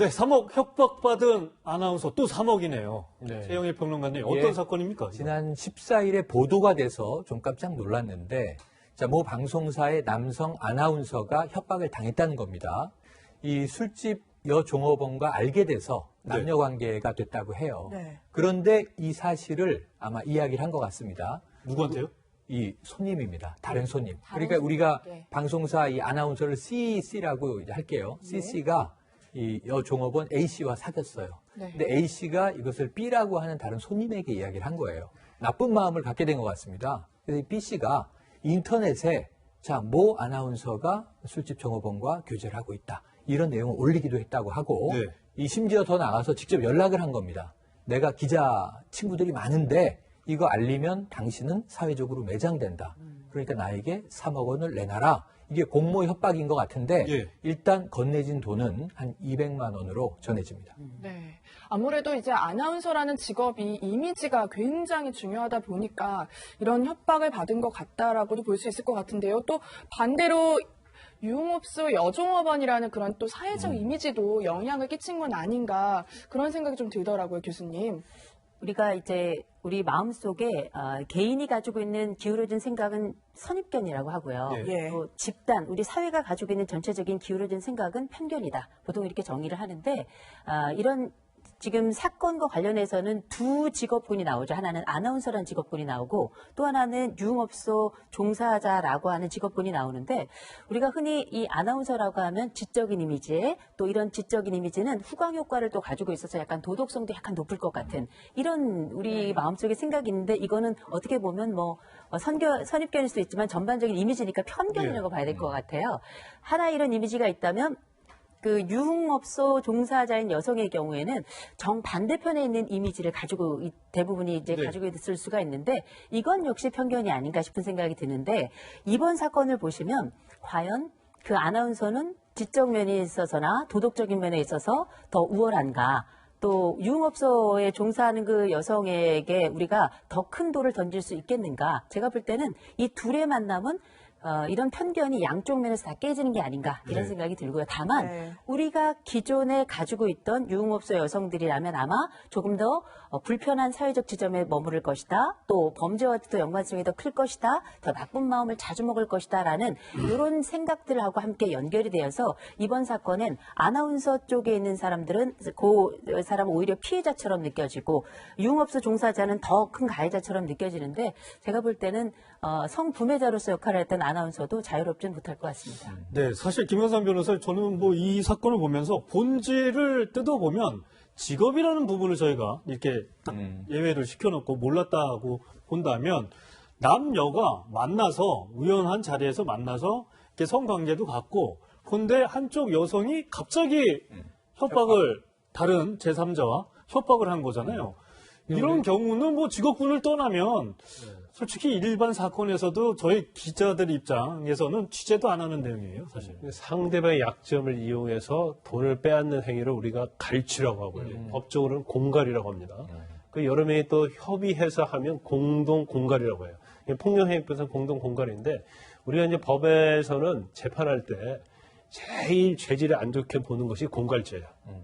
네, 3억 협박받은 아나운서 또 3억이네요. 네. 최영일 평론가님, 어떤 사건입니까? 지난 14일에 보도가 돼서 좀 깜짝 놀랐는데, 자, 모 방송사의 남성 아나운서가 협박을 당했다는 겁니다. 이 술집 여종업원과 알게 돼서 남녀 관계가 됐다고 해요. 네. 그런데 이 사실을 아마 이야기를 한 것 같습니다. 누구한테요? 이 손님입니다. 다른 손님. 다른 그러니까 우리가 손님께. 방송사 이 아나운서를 CC라고 이제 할게요. CC가 이 여종업원 A씨와 사귀었어요. 네. 근데 A씨가 이것을 B라고 하는 다른 손님에게 이야기를 한 거예요. 나쁜 마음을 갖게 된 것 같습니다. 그래서 B씨가 인터넷에 자, 모 아나운서가 술집 종업원과 교제를 하고 있다. 이런 내용을 올리기도 했다고 하고 네. 이 심지어 더 나가서 직접 연락을 한 겁니다. 내가 기자 친구들이 많은데 이거 알리면 당신은 사회적으로 매장된다. 그러니까 나에게 3억 원을 내놔라. 이게 공모 협박인 것 같은데 예. 일단 건네진 돈은 한 200만 원으로 전해집니다. 네. 아무래도 이제 아나운서라는 직업이 이미지가 굉장히 중요하다 보니까 이런 협박을 받은 것 같다라고도 볼 수 있을 것 같은데요. 또 반대로 유흥업소 여종업원이라는 그런 또 사회적 이미지도 영향을 끼친 건 아닌가 그런 생각이 좀 들더라고요, 교수님. 우리가 이제 우리 마음속에 개인이 가지고 있는 기울어진 생각은 선입견이라고 하고요. 예. 또 집단, 우리 사회가 가지고 있는 전체적인 기울어진 생각은 편견이다. 보통 이렇게 정의를 하는데 이런 지금 사건과 관련해서는 두 직업군이 나오죠. 하나는 아나운서라는 직업군이 나오고 또 하나는 유흥업소 종사자라고 하는 직업군이 나오는데 우리가 흔히 이 아나운서라고 하면 지적인 이미지에 또 이런 지적인 이미지는 후광 효과를 또 가지고 있어서 약간 도덕성도 약간 높을 것 같은 이런 우리 마음속에 생각이 있는데 이거는 어떻게 보면 뭐 선입견일 수도 있지만 전반적인 이미지니까 편견이라고 봐야 될 것 같아요. 하나 이런 이미지가 있다면 그 유흥업소 종사자인 여성의 경우에는 정반대편에 있는 이미지를 가지고 대부분이 이제 가지고 있을 수가 있는데 이건 역시 편견이 아닌가 싶은 생각이 드는데 이번 사건을 보시면 과연 그 아나운서는 지적 면에 있어서나 도덕적인 면에 있어서 더 우월한가 또 유흥업소에 종사하는 그 여성에게 우리가 더 큰 돌을 던질 수 있겠는가 제가 볼 때는 이 둘의 만남은 이런 편견이 양쪽 면에서 다 깨지는 게 아닌가 이런 생각이 들고요. 다만 우리가 기존에 가지고 있던 유흥업소 여성들이라면 아마 조금 더 불편한 사회적 지점에 머무를 것이다. 또 범죄와 또 연관성이 더 클 것이다. 더 나쁜 마음을 자주 먹을 것이다. 라는 이런 생각들하고 함께 연결이 되어서 이번 사건은 아나운서 쪽에 있는 사람들은 그 사람은 오히려 피해자처럼 느껴지고 유흥업소 종사자는 더 큰 가해자처럼 느껴지는데 제가 볼 때는 성부매자로서 역할을 했던 아나운서도 자유롭지는 못할 것 같습니다. 네, 사실 김영삼 변호사, 저는 뭐 이 사건을 보면서 본질을 뜯어보면 직업이라는 부분을 저희가 이렇게 딱 예외를 시켜놓고 몰랐다고 본다면 남녀가 만나서 우연한 자리에서 만나서 이렇게 성관계도 갖고 근데 한쪽 여성이 갑자기 협박을 다른 제3자와 협박을 한 거잖아요. 이런 경우는 뭐 직업군을 떠나면 솔직히 일반 사건에서도 저희 기자들 입장에서는 취재도 안 하는 내용이에요, 사실. 상대방의 약점을 이용해서 돈을 빼앗는 행위를 우리가 갈취라고 하고요. 법적으로는 공갈이라고 합니다. 그 여러 명이 또 협의해서 하면 공동 공갈이라고 해요. 폭력행위법에서는 공동 공갈인데 우리가 이제 법에서는 재판할 때 제일 죄질이 안 좋게 보는 것이 공갈죄야.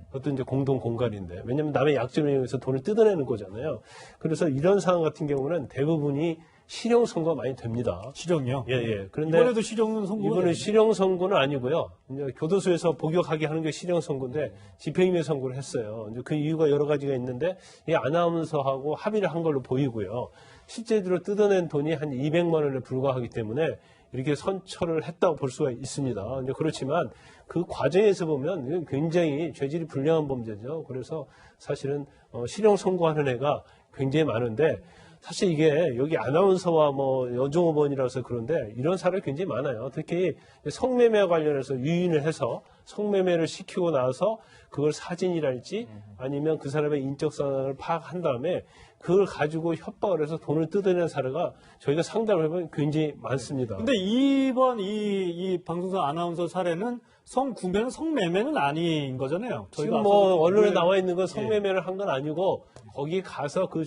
그것도 이제 공동 공갈인데 왜냐하면 남의 약점을 이용해서 돈을 뜯어내는 거잖아요. 그래서 이런 상황 같은 경우는 대부분이 실형 선고가 많이 됩니다. 실형이요? 예, 예. 그런데 이번에도 실형은 선고가 이번은 실형 선고는 아니고요. 이제 교도소에서 복역하게 하는 게 실형 선고인데 집행유예 선고를 했어요. 이제 그 이유가 여러 가지가 있는데 이 아나운서하고 합의를 한 걸로 보이고요. 실제로 뜯어낸 돈이 한 200만 원에 불과하기 때문에 이렇게 선처를 했다고 볼 수가 있습니다. 이제 그렇지만 그 과정에서 보면 굉장히 죄질이 불량한 범죄죠. 그래서 사실은 실형 선고하는 애가 굉장히 많은데 사실 이게 여기 아나운서와 뭐 여종업원이라서 그런데 이런 사례가 굉장히 많아요. 특히 성매매와 관련해서 유인을 해서 성매매를 시키고 나서 그걸 사진이랄지 아니면 그 사람의 인적 상황을 파악한 다음에 그걸 가지고 협박을 해서 돈을 뜯어내는 사례가 저희가 상담을 해보면 굉장히 많습니다. 근데 이번 이 방송사 아나운서 사례는 성매매는 아닌 거잖아요. 지금 뭐 언론에 나와 있는 건 성매매를 한 건 아니고 거기 가서 그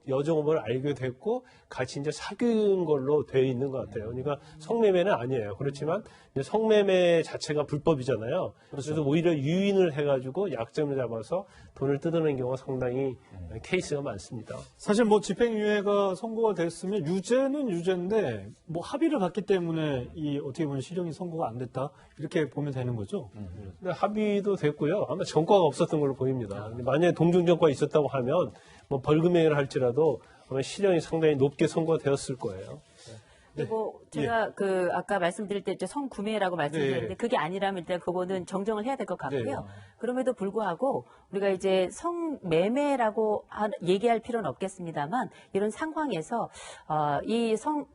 여종업을 알게 됐고 같이 이제 사귄 걸로 되어 있는 것 같아요. 그러니까 성매매는 아니에요. 그렇지만 이제 성매매 자체가 불법이잖아요. 그래서 오히려 유인을 해가지고 약점을 잡아서 돈을 뜯어낸 경우가 상당히 케이스가 많습니다. 사실 뭐 집행유예가 선고가 됐으면 유죄는 유죄인데 뭐 합의를 봤기 때문에 이 어떻게 보면 실형이 선고가 안 됐다 이렇게 보면 되는 거죠. 근데 합의도 됐고요. 아마 전과가 없었던 걸로 보입니다. 만약에 동중 전과가 있었다고 하면 뭐 벌금형을 할지라도 아마 실형이 상당히 높게 선고되었을 거예요. 그리고 제가 그 아까 말씀드릴 때 이제 성구매라고 말씀드렸는데 네. 그게 아니라면 일단 그거는 정정을 해야 될 것 같고요. 네. 그럼에도 불구하고 우리가 이제 성매매라고 얘기할 필요는 없겠습니다만 이런 상황에서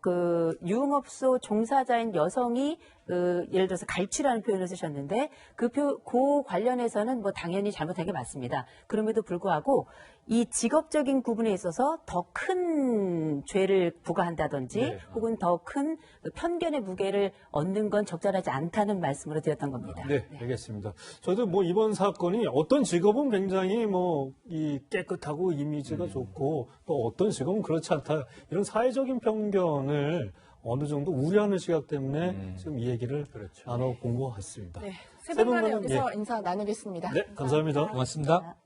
그 유흥업소 종사자인 여성이 예를 들어서 갈취라는 표현을 쓰셨는데 그 관련해서는 뭐 당연히 잘못한 게 맞습니다. 그럼에도 불구하고 이 직업적인 구분에 있어서 더 큰 죄를 부과한다든지 네. 혹은 더 큰 편견의 무게를 얻는 건 적절하지 않다는 말씀으로 드렸던 겁니다. 네, 알겠습니다. 저도 뭐 이번 사건이 어떤 직업은 굉장히 뭐 이 깨끗하고 이미지가 좋고 또 어떤 직업은 그렇지 않다 이런 사회적인 편견을 어느 정도 우려하는 시각 때문에 지금 이 얘기를 나눠본 것 같습니다. 네, 세 세 분간에 분과는, 여기서 인사 나누겠습니다. 네, 감사합니다. 고맙습니다.